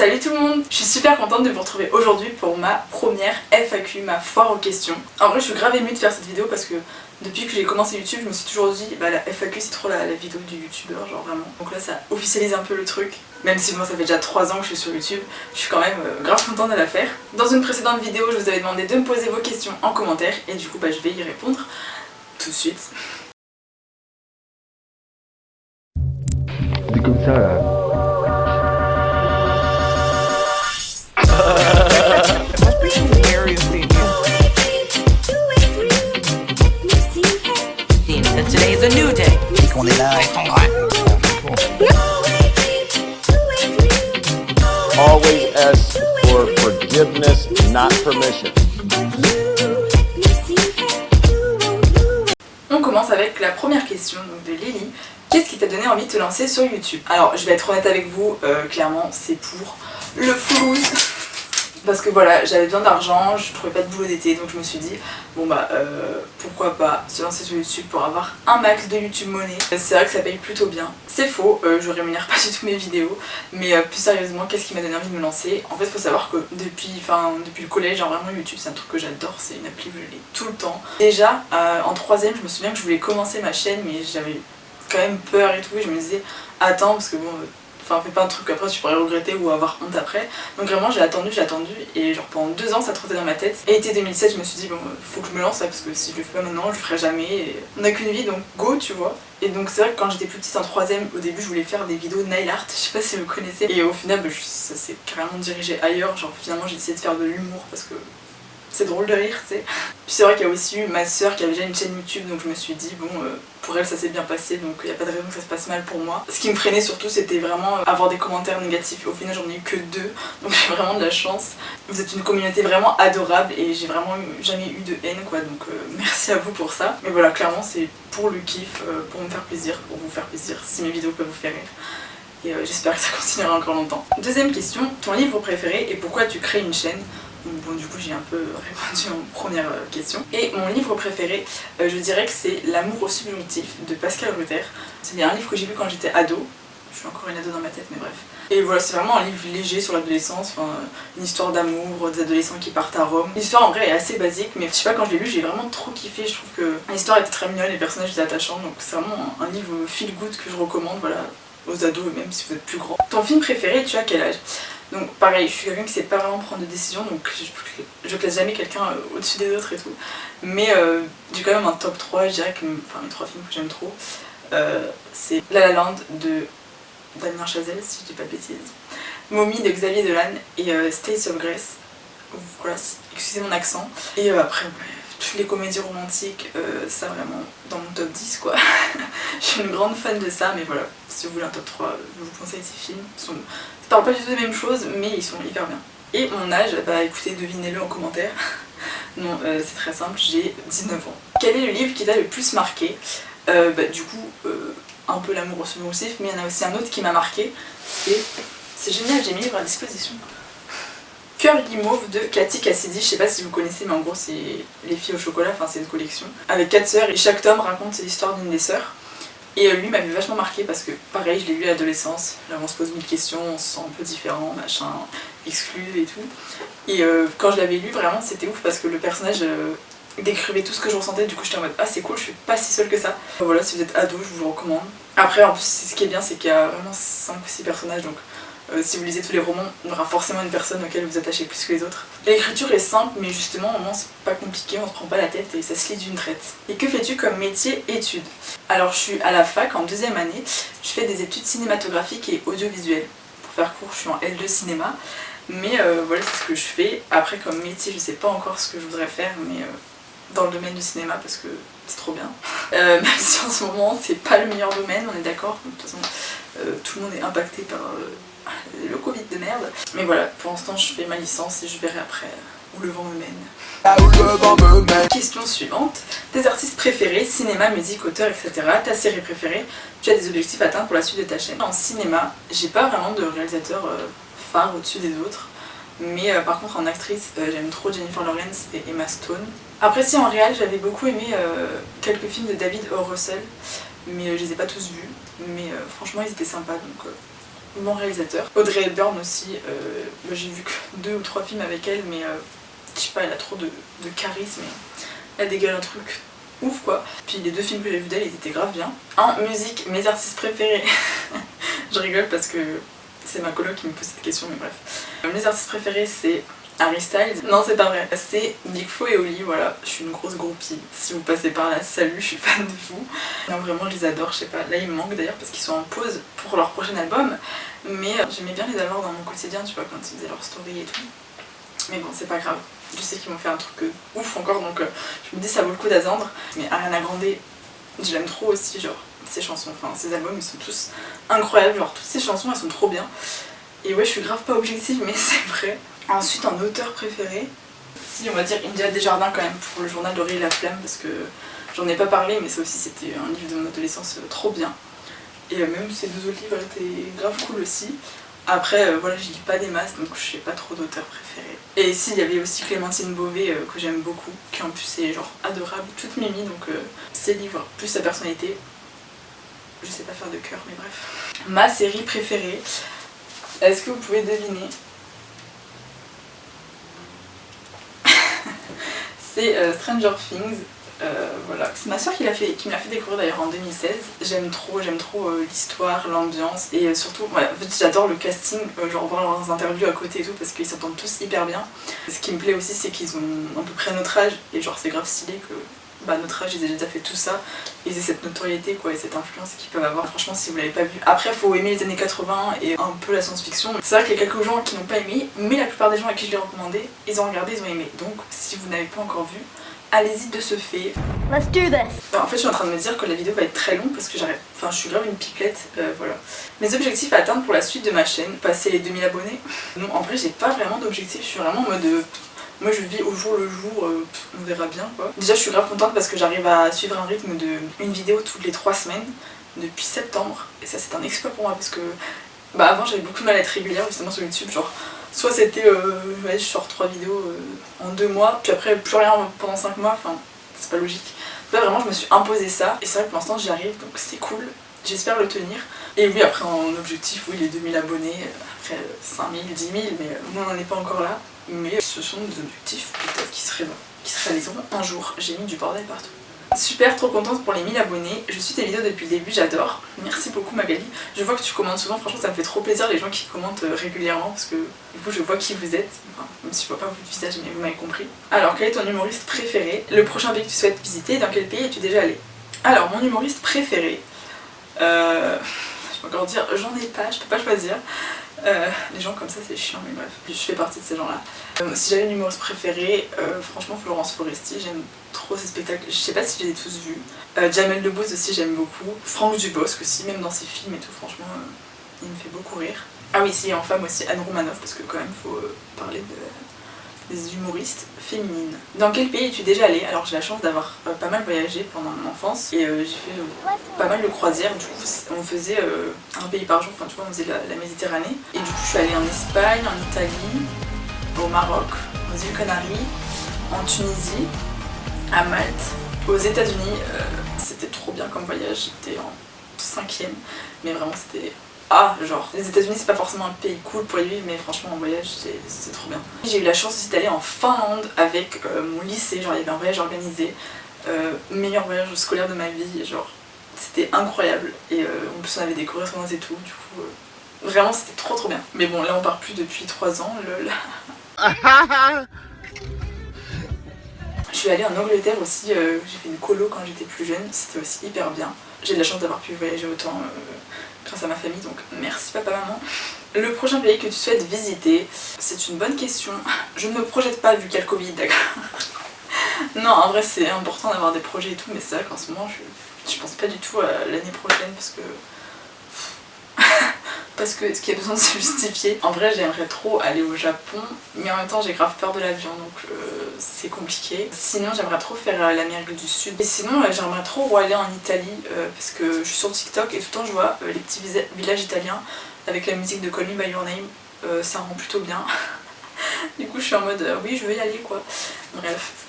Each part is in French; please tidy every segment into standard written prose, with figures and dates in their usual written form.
Salut tout le monde, je suis super contente de vous retrouver aujourd'hui pour ma première FAQ, ma foire aux questions. En vrai je suis grave émue de faire cette vidéo parce que depuis que j'ai commencé YouTube je me suis toujours dit bah la FAQ c'est trop la vidéo du youtubeur, genre vraiment. Donc là ça officialise un peu le truc. Même si moi ça fait déjà 3 ans que je suis sur YouTube, je suis quand même grave contente de la faire. Dans une précédente vidéo je vous avais demandé de me poser vos questions en commentaire et du coup bah je vais y répondre tout de suite. C'est comme ça là. Today's a new day. Qu'on est là. Always ask for forgiveness, not permission. On commence avec la première question donc de Lily. Qu'est-ce qui t'a donné envie de te lancer sur YouTube? Alors je vais être honnête avec vous, clairement c'est pour le flouze. Parce que voilà, j'avais besoin d'argent, je trouvais pas de boulot d'été, donc je me suis dit bon bah pourquoi pas se lancer sur YouTube pour avoir un max de YouTube money. C'est vrai que ça paye plutôt bien. C'est faux, je rémunère pas du tout mes vidéos, mais plus sérieusement, qu'est-ce qui m'a donné envie de me lancer? En fait faut savoir que depuis le collège, genre vraiment YouTube c'est un truc que j'adore, c'est une appli que je l'ai tout le temps. Déjà en 3ème je me souviens que je voulais commencer ma chaîne mais j'avais quand même peur et tout, et je me disais attends parce que bon... Enfin, fais pas un truc qu'après tu pourrais regretter ou avoir honte après. Donc vraiment j'ai attendu et genre pendant 2 ans ça trottait dans ma tête. Et été 2017 je me suis dit bon faut que je me lance là parce que si je le fais pas maintenant je le ferai jamais. Et on a qu'une vie donc go tu vois. Et donc c'est vrai que quand j'étais plus petite en 3ème au début je voulais faire des vidéos nail art, je sais pas si vous connaissez. Et au final ça s'est carrément dirigé ailleurs, genre finalement j'ai décidé de faire de l'humour parce que c'est drôle de rire, tu sais. Puis c'est vrai qu'il y a aussi eu ma soeur qui avait déjà une chaîne YouTube, donc je me suis dit bon pour elle ça s'est bien passé, donc il n'y a pas de raison que ça se passe mal pour moi. Ce qui me freinait surtout c'était vraiment avoir des commentaires négatifs. Au final j'en ai eu que 2, donc j'ai vraiment de la chance. Vous êtes une communauté vraiment adorable et j'ai vraiment jamais eu de haine quoi, donc merci à vous pour ça. Mais voilà, clairement c'est pour le kiff, pour me faire plaisir, pour vous faire plaisir, si mes vidéos peuvent vous faire rire. Et j'espère que ça continuera encore longtemps. Deuxième question, ton livre préféré et pourquoi tu crées une chaîne? Bon du coup j'ai un peu répondu en première question. Et mon livre préféré, je dirais que c'est L'amour au subjonctif de Pascal Ruther. C'est un livre que j'ai lu quand j'étais ado. Je suis encore une ado dans ma tête mais bref. Et voilà, c'est vraiment un livre léger sur l'adolescence, une histoire d'amour, des adolescents qui partent à Rome. L'histoire en vrai est assez basique mais je sais pas, quand je l'ai lu j'ai vraiment trop kiffé. Je trouve que l'histoire était très mignonne, les personnages étaient attachants, donc c'est vraiment un livre feel good que je recommande voilà, aux ados et même si vous êtes plus grands. Ton film préféré, tu as quel âge? Donc pareil, je suis quelqu'un qui sait pas vraiment prendre de décision, donc je classe jamais quelqu'un au-dessus des autres et tout. Mais j'ai quand même un top 3, je dirais que mes 3 films que j'aime trop. C'est La La Land de Damien Chazelle, si je dis pas de bêtises. Mommy de Xavier Dolan et States of Grace. Voilà, excusez mon accent. Et après, toutes les comédies romantiques, ça vraiment dans mon top 10 quoi. Je suis une grande fan de ça, mais voilà, si vous voulez un top 3, je vous conseille ces films. Ça parle pas du tout des mêmes choses, mais ils sont hyper bien. Et mon âge, bah écoutez, devinez-le en commentaire. Non, c'est très simple, j'ai 19 ans. Quel est le livre qui t'a le plus marqué? Du coup, un peu L'amour au subjonctif, mais il y en a aussi un autre qui m'a marqué. C'est génial, j'ai mis le livre à disposition. Cœur guimauve de Cathy Cassidy, je sais pas si vous connaissez mais en gros c'est Les filles au chocolat, enfin c'est une collection avec 4 sœurs et chaque tome raconte l'histoire d'une des sœurs. Et lui m'avait vachement marqué parce que pareil je l'ai lu à l'adolescence, là on se pose 1000 questions, on se sent un peu différent, machin, exclu et tout. Et quand je l'avais lu vraiment c'était ouf parce que le personnage décrivait tout ce que je ressentais, du coup j'étais en mode ah c'est cool, je suis pas si seule que ça. Voilà, si vous êtes ado je vous le recommande. Après en plus ce qui est bien c'est qu'il y a vraiment 5 ou 6 personnages, donc si vous lisez tous les romans, il y aura forcément une personne auquel vous attachez plus que les autres. L'écriture est simple, mais justement, au moins c'est pas compliqué, on se prend pas la tête et ça se lit d'une traite. Et que fais-tu comme métier études? Alors je suis à la fac en 2ème année, je fais des études cinématographiques et audiovisuelles. Pour faire court, je suis en L2 cinéma, mais voilà c'est ce que je fais. Après comme métier, je sais pas encore ce que je voudrais faire, mais dans le domaine du cinéma parce que c'est trop bien. Même si en ce moment c'est pas le meilleur domaine, on est d'accord, de toute façon tout le monde est impacté par le Covid de merde. Mais voilà, pour l'instant je fais ma licence et je verrai après où le vent me mène. Question suivante. Tes artistes préférés, cinéma, musique, auteur, etc. Ta série préférée, tu as des objectifs à atteindre pour la suite de ta chaîne? En cinéma, j'ai pas vraiment de réalisateur phare au-dessus des autres. Mais par contre en actrice, j'aime trop Jennifer Lawrence et Emma Stone. Après si en réal, j'avais beaucoup aimé quelques films de David O. Russell, mais je les ai pas tous vus. Mais franchement ils étaient sympas donc bon réalisateur. Audrey Hepburn aussi, j'ai vu que 2 ou 3 films avec elle, mais je sais pas, elle a trop de charisme, elle dégage un truc ouf quoi. Puis les 2 films que j'ai vus d'elle, ils étaient grave bien. En musique, mes artistes préférés. Je rigole parce que c'est ma coloc qui me pose cette question, mais bref. Mes artistes préférés, c'est Harry Styles. Non, c'est pas vrai. C'est Big Flo et Oli, voilà. Je suis une grosse groupie. Si vous passez par là, salut, je suis fan de vous. Non, vraiment, je les adore, je sais pas. Là, ils me manquent d'ailleurs parce qu'ils sont en pause pour leur prochain album. Mais j'aimais bien les avoir dans mon quotidien, tu vois, quand ils faisaient leur story et tout. Mais bon, c'est pas grave. Je sais qu'ils m'ont fait un truc ouf encore, donc je me dis ça vaut le coup d'attendre. Mais Ariana Grande, je l'aime trop aussi, genre ses chansons, enfin ses albums ils sont tous incroyables, genre toutes ces chansons elles sont trop bien. Et ouais, je suis grave pas objective, mais c'est vrai. Ensuite, en auteur préféré, si on va dire India Desjardins quand même pour le journal d'Aurélie Laflamme, parce que j'en ai pas parlé, mais ça aussi c'était un livre de mon adolescence trop bien. Et même ces 2 autres livres étaient grave cool aussi. Après, voilà, je lis pas des masses, donc je sais pas trop d'auteurs préférés. Et si, il y avait aussi Clémentine Beauvais que j'aime beaucoup, qui en plus est genre adorable, toute mimi, donc ses livres, plus sa personnalité. Je sais pas faire de cœur, mais bref. Ma série préférée, est-ce que vous pouvez deviner? C'est Stranger Things. Voilà, c'est ma soeur qui me l'a fait découvrir d'ailleurs en 2016. J'aime trop l'histoire, l'ambiance et surtout, ouais, en fait, j'adore le casting, genre voir leurs interviews à côté et tout parce qu'ils s'entendent tous hyper bien. Et ce qui me plaît aussi, c'est qu'ils ont à peu près notre âge et genre c'est grave stylé que notre âge ils aient déjà fait tout ça, ils aient cette notoriété quoi et cette influence qu'ils peuvent avoir. Franchement, si vous l'avez pas vu, après faut aimer les années 80 et un peu la science-fiction. C'est vrai qu'il y a quelques gens qui n'ont pas aimé, mais la plupart des gens à qui je l'ai recommandé, ils ont regardé, ils ont aimé. Donc si vous n'avez pas encore vu, allez-y de ce fait. Let's do this. En fait, je suis en train de me dire que la vidéo va être très longue parce que je suis grave une pipelette, voilà. Mes objectifs à atteindre pour la suite de ma chaîne, passer les 2000 abonnés. Non, en vrai, j'ai pas vraiment d'objectif, je suis vraiment en mode moi je vis au jour le jour, on verra bien quoi. Déjà, je suis grave contente parce que j'arrive à suivre un rythme de une vidéo toutes les 3 semaines depuis septembre. Et ça, c'est un exploit pour moi parce que avant, j'avais beaucoup de mal à être régulière justement sur YouTube, genre soit c'était ouais, je sors 3 vidéos en 2 mois, puis après plus rien pendant 5 mois, enfin c'est pas logique. Là vraiment je me suis imposé ça et c'est vrai que pour l'instant j'y arrive donc c'est cool, j'espère le tenir. Et oui, après en objectif, oui, les 2000 abonnés, après 5000, 10 000, mais on n'en est pas encore là. Mais ce sont des objectifs peut-être qui se réaliseront un jour. J'ai mis du bordel partout. Super, trop contente pour les 1000 abonnés. Je suis tes vidéos depuis le début, j'adore. Merci beaucoup Magali. Je vois que tu commentes souvent, franchement ça me fait trop plaisir les gens qui commentent régulièrement parce que du coup je vois qui vous êtes. Enfin, même si je vois pas votre visage, mais vous m'avez compris. Alors, quel est ton humoriste préféré? Le prochain pays que tu souhaites visiter? Dans quel pays es-tu déjà allé? Alors, mon humoriste préféré, je peux encore dire j'en ai pas, je peux pas choisir. Les gens comme ça c'est chiant, mais bref, je fais partie de ces gens là. Si j'avais une humoriste préférée, franchement Florence Foresti, j'aime trop ses spectacles, je sais pas si je les ai tous vus. Jamel Debbouze aussi j'aime beaucoup, Franck Dubosc aussi, même dans ses films et tout, franchement il me fait beaucoup rire. Ah oui, si, en femme aussi Anne Romanoff, parce que quand même faut parler des humoristes féminines. Dans quel pays es-tu déjà allée? Alors j'ai la chance d'avoir pas mal voyagé pendant mon enfance et j'ai fait pas mal de croisières. Du coup on faisait un pays par jour, enfin tu vois on faisait la Méditerranée. Et du coup je suis allée en Espagne, en Italie, au Maroc, aux îles Canaries, en Tunisie, à Malte, aux États-Unis. C'était trop bien comme voyage, j'étais en 5e, mais vraiment c'était... Ah, genre, les États-Unis c'est pas forcément un pays cool pour y vivre, mais franchement en voyage c'est trop bien. J'ai eu la chance aussi d'aller en Finlande avec mon lycée, genre il y avait un voyage organisé, meilleur voyage scolaire de ma vie, genre c'était incroyable. Et en plus on avait des correspondances et tout, du coup vraiment c'était trop bien. Mais bon là on part plus depuis 3 ans, lol. Je suis allée en Angleterre aussi, j'ai fait une colo quand j'étais plus jeune, c'était aussi hyper bien. J'ai de la chance d'avoir pu voyager autant grâce à ma famille, donc merci papa, maman. Le prochain pays que tu souhaites visiter, c'est une bonne question. Je ne me projette pas vu qu'il y a le Covid, d'accord. Non, en vrai c'est important d'avoir des projets et tout, mais c'est vrai qu'en ce moment je pense pas du tout à l'année prochaine parce que est-ce qu'il y a besoin de se justifier? En vrai j'aimerais trop aller au Japon, mais en même temps j'ai grave peur de l'avion donc c'est compliqué. Sinon j'aimerais trop faire l'Amérique du Sud. Et sinon j'aimerais trop aller en Italie parce que je suis sur TikTok et tout le temps je vois les petits villages italiens avec la musique de Call Me By Your Name, ça rend plutôt bien. Du coup je suis en mode oui je veux y aller quoi. Bref.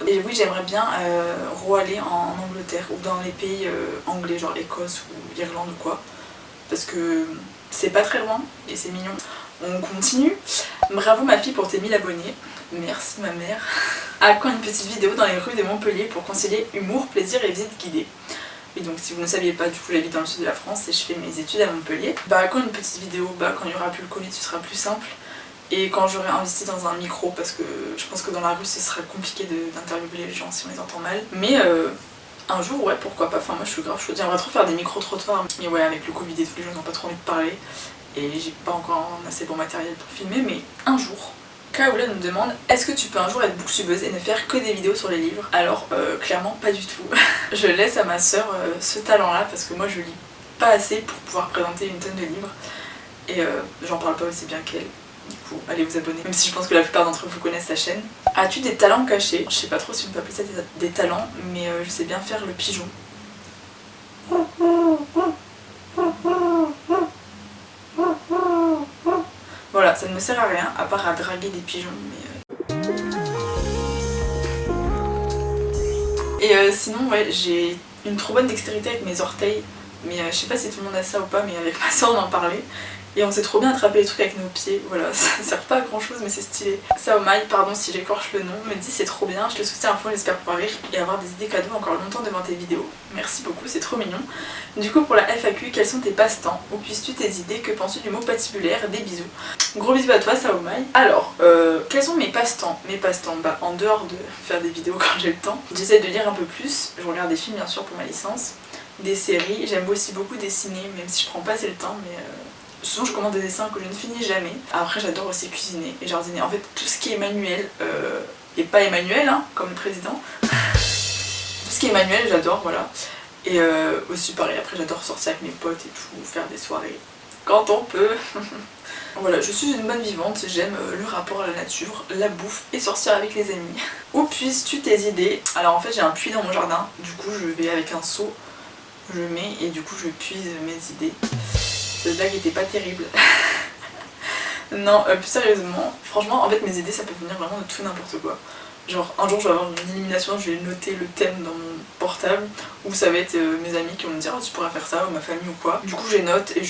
Et oui j'aimerais bien aller en Angleterre ou dans les pays anglais genre Écosse ou Irlande ou quoi. parce que c'est pas très loin et c'est mignon. On continue. Bravo ma fille pour tes 1000 abonnés. Merci ma mère. À quand une petite vidéo dans les rues de Montpellier pour concilier humour, plaisir et visite guidée. Et donc si vous ne saviez pas, du coup j'habite dans le sud de la France et je fais mes études à Montpellier. Bah quand une petite vidéo, bah quand il n'y aura plus le Covid ce sera plus simple. Et quand j'aurai investi dans un micro, parce que je pense que dans la rue ce sera compliqué d'interviewer les gens si on les entend mal. Mais un jour ouais pourquoi pas, enfin moi je suis grave chaude. J'aimerais trop faire des micro-trottoirs. Mais ouais avec le Covid et tout les gens n'ont pas trop envie de parler. Et j'ai pas encore un assez bon matériel pour filmer, mais un jour. Kaoula nous demande, est-ce que tu peux un jour être booktubeuse et ne faire que des vidéos sur les livres? Alors clairement pas du tout. Je laisse à ma soeur ce talent là parce que moi je lis pas assez pour pouvoir présenter une tonne de livres. Et j'en parle pas aussi bien qu'elle. Du coup allez vous abonner, même si je pense que la plupart d'entre vous connaissent sa chaîne. As-tu des talents cachés? Je sais pas trop si on peut appeler ça des talents, mais je sais bien faire le pigeon. Voilà, ça ne me sert à rien, à part à draguer des pigeons, mais... Et sinon, ouais, j'ai une trop bonne dextérité avec mes orteils, mais je sais pas si tout le monde a ça ou pas, mais avec ma soeur on en parlait. Et on sait trop bien attraper les trucs avec nos pieds, voilà, ça sert pas à grand chose mais c'est stylé. Saomai, pardon si j'écorche le nom, me dit c'est trop bien, je te soutiens à fond, j'espère pouvoir rire et avoir des idées cadeaux encore longtemps devant tes vidéos. Merci beaucoup, c'est trop mignon. Du coup pour la FAQ, quels sont tes passe-temps? Où puisses-tu tes idées? Que penses-tu du mot patibulaire? Des bisous. Gros bisous à toi Saomai. Alors, quels sont mes passe-temps? Mes passe-temps, bah en dehors de faire des vidéos quand j'ai le temps, j'essaie de lire un peu plus, je regarde des films bien sûr pour ma licence, des séries, j'aime aussi beaucoup dessiner, même si je prends pas assez le temps, mais... souvent je commande des dessins que je ne finis jamais. Après j'adore aussi cuisiner et jardiner. En fait tout ce qui est manuel, et pas Emmanuel hein, comme le président. Tout ce qui est manuel j'adore, voilà. Et aussi pareil, après j'adore sortir avec mes potes et tout, faire des soirées quand on peut. Voilà, je suis une bonne vivante, j'aime le rapport à la nature, la bouffe et sortir avec les amis. Où puisses-tu tes idées? Alors en fait j'ai un puits dans mon jardin, du coup je vais avec un seau, je mets et du coup je puise mes idées. Cette blague était pas terrible. Non, plus sérieusement, franchement, en fait mes idées ça peut venir vraiment de tout n'importe quoi. Genre un jour je vais avoir une illumination, je vais noter le thème dans mon portable, ou ça va être mes amis qui vont me dire oh, tu pourras faire ça, ou ma famille ou quoi. Du coup je note et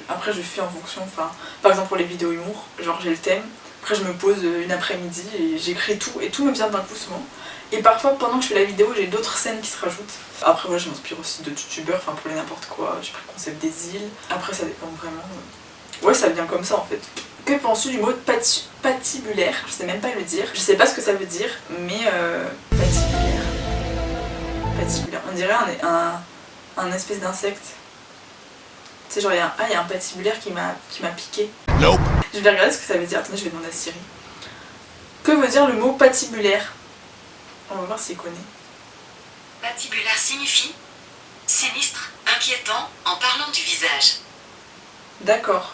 après je fais en fonction, enfin par exemple pour les vidéos humour, genre j'ai le thème, après je me pose une après-midi et j'écris tout, et tout me vient d'un coup souvent. Et parfois pendant que je fais la vidéo j'ai d'autres scènes qui se rajoutent. Après ouais je m'inspire aussi de youtubeurs, enfin pour les n'importe quoi, j'ai pris le concept des îles, après ça dépend vraiment. Ouais ça vient comme ça en fait. Que penses-tu du mot patibulaire? Je sais même pas le dire, je sais pas ce que ça veut dire, mais patibulaire. Patibulaire, on dirait un espèce d'insecte. Tu sais genre il y a un patibulaire qui m'a piqué. Nope. Je vais regarder ce que ça veut dire, attendez je vais demander à Siri. Que veut dire le mot patibulaire? On va voir s'il connaît. Patibulaire signifie sinistre, inquiétant, en parlant du visage. D'accord.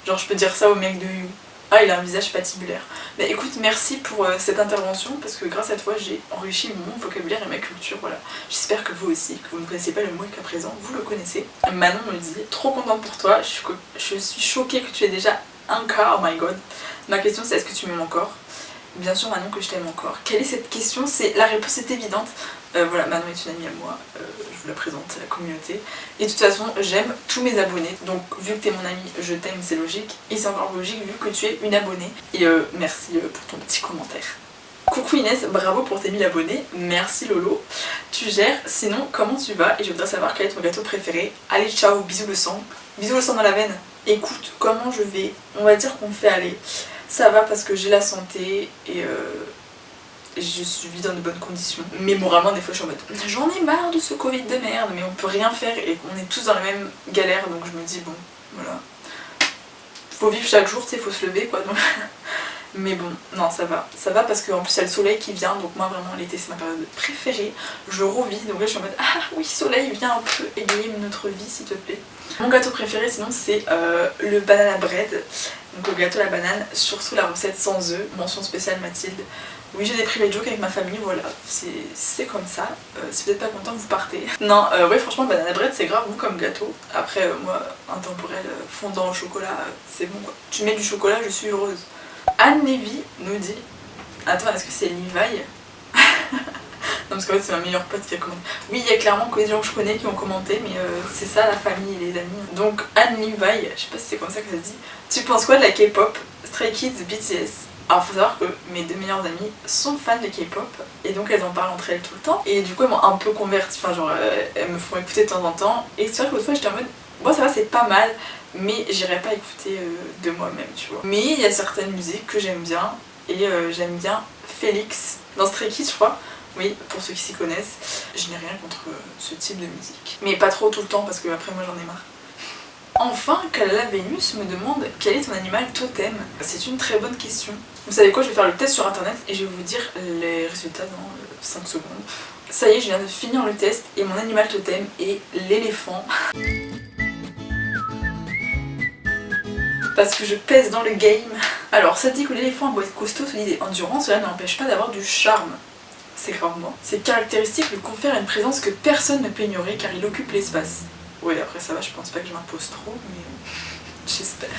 Genre je peux dire ça au mec de You. Ah il a un visage patibulaire. Mais écoute merci pour cette intervention parce que grâce à toi j'ai enrichi mon vocabulaire et ma culture, voilà. J'espère que vous aussi, que vous ne connaissez pas le mot et qu'à présent vous le connaissez. Manon me dit, trop contente pour toi, je suis choquée que tu aies déjà 1K, oh my god. Ma question c'est est-ce que tu m'aimes encore? Bien sûr Manon que je t'aime encore. Quelle est cette question? La réponse est évidente. Voilà, Manon est une amie à moi, je vous la présente à la communauté. Et de toute façon, j'aime tous mes abonnés. Donc vu que t'es mon amie, je t'aime, c'est logique. Et c'est encore logique vu que tu es une abonnée. Et merci pour ton petit commentaire. Coucou Inès, bravo pour tes 1000 abonnés. Merci Lolo. Tu gères, sinon comment tu vas? Et je voudrais savoir quel est ton gâteau préféré. Allez ciao, bisous le sang. Bisous le sang dans la veine. Écoute, comment je vais? On va dire qu'on fait aller. Ça va parce que j'ai la santé et je suis dans de bonnes conditions. Mais moralement des fois je suis en mode j'en ai marre de ce Covid de merde, mais on peut rien faire et on est tous dans la même galère, donc je me dis bon voilà. Faut vivre chaque jour, tu sais, faut se lever quoi. Donc... Mais bon, non ça va parce qu'en plus il y a le soleil qui vient, donc moi vraiment l'été c'est ma période préférée. Je revis, donc là je suis en mode ah oui soleil viens un peu égayer notre vie s'il te plaît. Mon gâteau préféré sinon c'est le banana bread, donc le gâteau à la banane, surtout la recette sans œufs, mention spéciale Mathilde. Oui j'ai des private jokes avec ma famille, voilà, c'est comme ça, si vous n'êtes pas content vous partez. Non, ouais franchement banana bread c'est grave bon comme gâteau, après moi intemporel fondant au chocolat c'est bon quoi. Tu mets du chocolat je suis heureuse. Anne Lévy nous dit, attends est-ce que c'est Levi? Non parce qu'en fait c'est ma meilleure pote qui a commenté. Oui, il y a clairement que des gens que je connais qui ont commenté, mais c'est ça la famille et les amis. Donc Anne Levi, je sais pas si c'est comme ça que ça se dit. Tu penses quoi de la K-pop, Stray Kids, BTS? Alors faut savoir que mes deux meilleures amies sont fans de K-pop et donc elles en parlent entre elles tout le temps et du coup elles m'ont un peu convertie, enfin genre elles me font écouter de temps en temps et c'est vrai que l'autre fois j'étais en mode bon ça va c'est pas mal mais j'irai pas écouter de moi-même tu vois. Mais il y a certaines musiques que j'aime bien et j'aime bien Félix dans Stray Kids je crois. Oui, pour ceux qui s'y connaissent, je n'ai rien contre ce type de musique. Mais pas trop tout le temps parce que après moi j'en ai marre. Enfin, Kalala Vénus me demande quel est ton animal totem. C'est une très bonne question. Vous savez quoi, je vais faire le test sur internet et je vais vous dire les résultats dans 5 secondes. Ça y est, je viens de finir le test et mon animal totem est l'éléphant. Parce que je pèse dans le game. Alors, ça dit que l'éléphant doit être costaud, solide et endurant, cela ne l'empêche pas d'avoir du charme. C'est grave moi. Ces caractéristiques lui confèrent une présence que personne ne peut ignorer car il occupe l'espace. Ouais, après ça va, je pense pas que je m'impose trop, mais j'espère.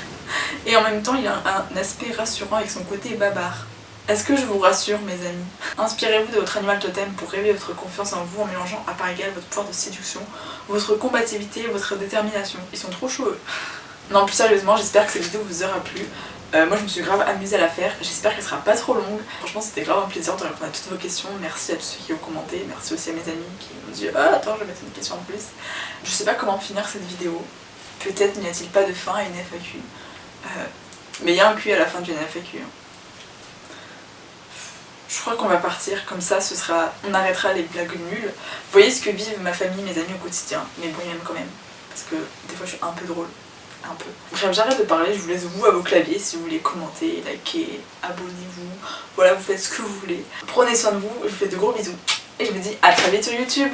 Et en même temps, il a un aspect rassurant avec son côté bavard. Est-ce que je vous rassure, mes amis? Inspirez-vous de votre animal totem pour réveiller votre confiance en vous en mélangeant à part égale votre pouvoir de séduction, votre combativité et votre détermination. Ils sont trop chauds, eux. Non, plus sérieusement, j'espère que cette vidéo vous aura plu. Moi je me suis grave amusée à la faire, j'espère qu'elle sera pas trop longue. Franchement c'était grave un plaisir de répondre à toutes vos questions, merci à tous ceux qui ont commenté, merci aussi à mes amis qui m'ont dit ah attends je vais mettre une question en plus. Je sais pas comment finir cette vidéo, peut-être n'y a-t-il pas de fin à une FAQ, mais il y a un Q à la fin d'une FAQ. Je crois qu'on va partir comme ça, on arrêtera les blagues nulles. Vous voyez ce que vivent ma famille, mes amis au quotidien, mais bon ils m'aiment quand même, parce que des fois je suis un peu drôle. Un peu. Bref, j'arrête de parler, je vous laisse vous à vos claviers si vous voulez commenter, liker, abonnez-vous, voilà, vous faites ce que vous voulez. Prenez soin de vous, je vous fais de gros bisous et je vous dis à très vite sur YouTube.